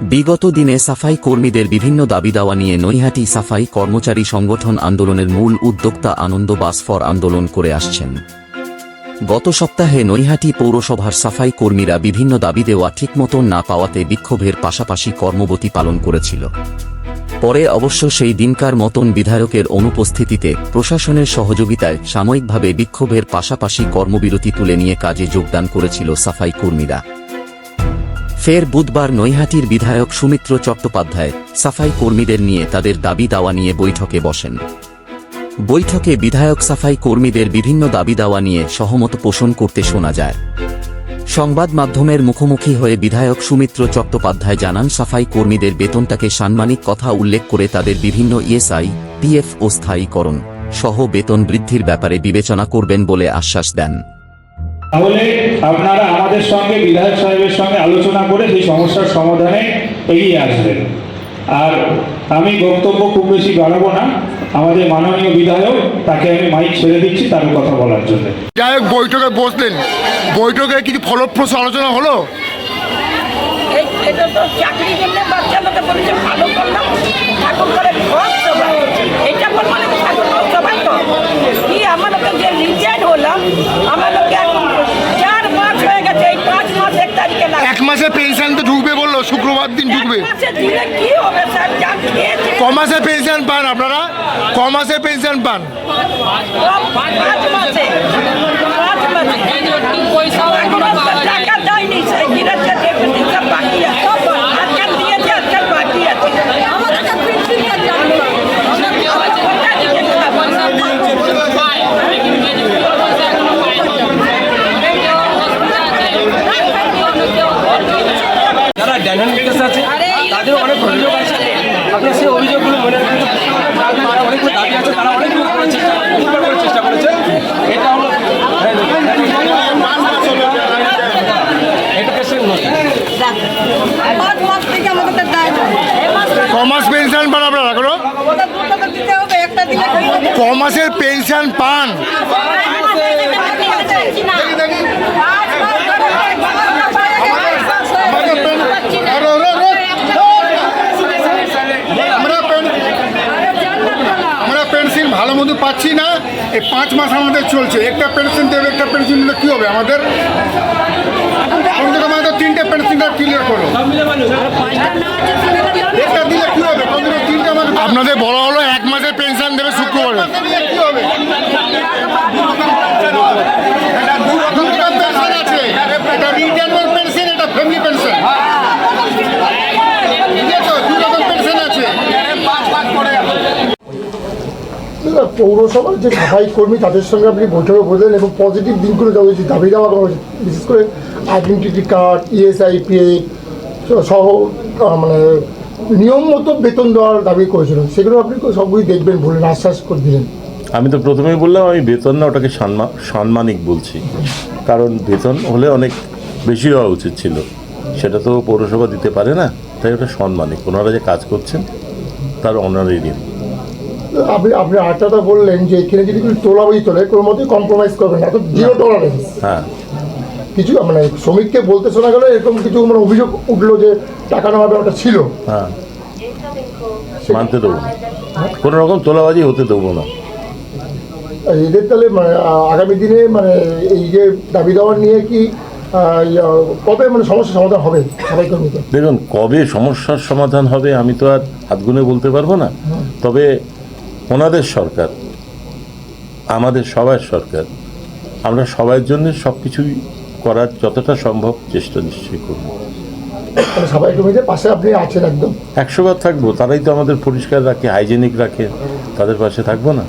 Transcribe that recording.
বিগত দিনে সাফাই কর্মীদের বিভিন্ন দাবি দাওয়া নিয়ে নৈহাটি সাফাই কর্মচারী সংগঠন আন্দোলনের মূল উদ্যোক্তা আনন্দ বাস ফর আন্দোলন করে আসছেন। গত সপ্তাহে নৈহাটি পৌরসভার সাফাই কর্মীরা বিভিন্ন দাবি দেওয়া ঠিকমতো না পাওয়াতে বিক্ষোভের পাশাপাশি কর্মবতী পালন করেছিল। পরে অবশ্য সেই দিনকার মতন বিধায়কের অনুপস্থিতিতে প্রশাসনের সহযোগিতায় সাময়িকভাবে বিক্ষোভের পাশাপাশি কর্মবিরতি তুলে নিয়ে কাজে যোগদান করেছিল সাফাই কর্মীরা। ফের বুধবার নৈহাটির বিধায়ক সুমিত্র চট্টোপাধ্যায় সাফাই কর্মীদের নিয়ে তাদের দাবি দাওয়া নিয়ে বৈঠকে বসেন। বৈঠকে বিধায়ক সাফাই কর্মীদের বিভিন্ন দাবি দাওয়া নিয়ে সহমত পোষণ করতে শোনা যায়। সংবাদ মাধ্যমের মুখোমুখি হয়ে বিধায়ক সুমিত্র চট্টোপাধ্যায় জানান, সাফাই কর্মীদের বেতনটাকে সাম্মানিক কথা উল্লেখ করে তাদের বিভিন্ন ইএসআই, পিএফ ও স্থায়ীকরণ সহ বেতন বৃদ্ধির ব্যাপারে বিবেচনা করবেন বলে আশ্বাস দেন। তাহলে আপনারা আমাদের সঙ্গে বিধায়ক সাহেবের সঙ্গে আলোচনা করে সেই সমস্যার সমাধানে এগিয়ে আসবেন। আর আমি বক্তব্য খুব বেশি বাড়াবো না, আমাদের মাননীয় বিধায়ক, তাকে আমি মাইক ছেড়ে দিচ্ছি তার কথা বলার জন্য। বিধায়ক বৈঠকে বসলেন, বৈঠকে কিছু ফলপ্রসূ আলোচনা হলো? এটা তো চাকরির জন্য বাচ্চা লোকে বলেছে ভালো করলাম, ঠাকুর করে ঘর সবাই এটা বল মানে ঠাকুর সবাই তো কি আমার লোকে যে রিজাইন হলাম, আমার লোকে এখন 4 মাস হয়ে গেছে, এই 5 মাস 1 তারিখে না 1 মাসে পেনশন তো ঢুকবে বললো, শুক্রবার দিন ঢুকবে। 1 মাসে দিলে কি হবে স্যার? যা খেয়েছে ক মাসে পেনশন পান আপনারা? ক মাসে পেনশন পান? 5 মাসে টাকা দেয়নি, সেই গিরেছে সব বাকি আছে, সব আজকাল দিয়েছে, আজকাল বাকি আছে। আমাদের যারা ডাইনামিক কেস আছে তাদের অনেক অভিযোগ আছে, আপনার সেই অভিযোগগুলো মনে রাখতে অনেকগুলো দাবি আছে, তারা অনেকগুলো করার চেষ্টা করেছে। এটা হলো ক মাস পেনশন পান আপনারা? এখনো ক মাসের পেনশন পান? আমরা পেনশন ভালো মতো পাচ্ছি না, এই 5 মাস আমাদের চলছে। একটা পেনশন দেবে, একটা পেনশন দিলে কী হবে আমাদের? আমাদের 3টে পেনশনটা ক্লিয়ার করো, একটা দিলে কী হবে? 3টে আমাদের আপনাদের বড় হলো 1 মাসের পেনশন দেবে শুক্রবারে, কী হবে? পেনশন আছে, এটা রিটায়ারমেন্ট পেনশন, এটা ফ্যামিলি পেনশন, দুই রকম পেনশন আছে। পৌরসভার যে সাফাই কর্মী তাদের সঙ্গে আপনি বৈঠকে বললেন এবং পজিটিভ দিকগুলো দাবি দেওয়া করা হয়েছে, বিশেষ করে আইডেন্টিটি কার্ড, ইএসআই, পিএফ সহ মানে নিয়ম মতো বেতন দেওয়ার দাবি করেছিল, সেগুলো আপনি সবগুলি দেখবেন বললেন, আশ্বাস করে দিলেন। আমি তো প্রথমেই বললাম আমি বেতন না, ওটাকে সাম্মানিক বলছি, কারণ বেতন হলে অনেক বেশি হওয়া উচিত ছিল, সেটা তো পৌরসভা দিতে পারে না, তাই ওটা সাম্মানিক। ওনারা যে কাজ করছেন তার অনারই দিন। আপনি আরেকটা বললেন যে এখানে যদি কিছু তোলাবাজি তোলে কোনো মতেই কম্প্রোমাইজ করবেন না, তো 0 টলারেন্স। হ্যাঁ, কিছু মানে শ্রমিককে বলতে শোনা গেল এরকম কিছু মানে অভিযোগ উঠলো যে টাকা নেওয়া ব্যাপারটা ছিল। হ্যাঁ, মানতে দেবো না, কোনো রকম তোলাবাজি হতে দেবো না। এদের তাহলে মানে আগামী দিনে মানে এই যে দাবি দেওয়ার নিয়ে কি কবে মানে সমস্যার সমাধান হবে সবাই কর্মীকে? দেখুন, কবে সমস্যার সমাধান হবে আমি তো আর হাত গুনে বলতে পারবো না, তবে ওনাদের সরকার, আমাদের সবার সরকার, আমরা সবার জন্য সব কিছুই করার যতটা সম্ভব চেষ্টা নিশ্চয়ই করব। মানে সবাই কর্মীদের পাশে আপনি আছেন একদম? 100 বার থাকবো, তারাই তো আমাদের পরিষ্কার রাখে, হাইজেনিক রাখে, তাদের পাশে থাকবো না?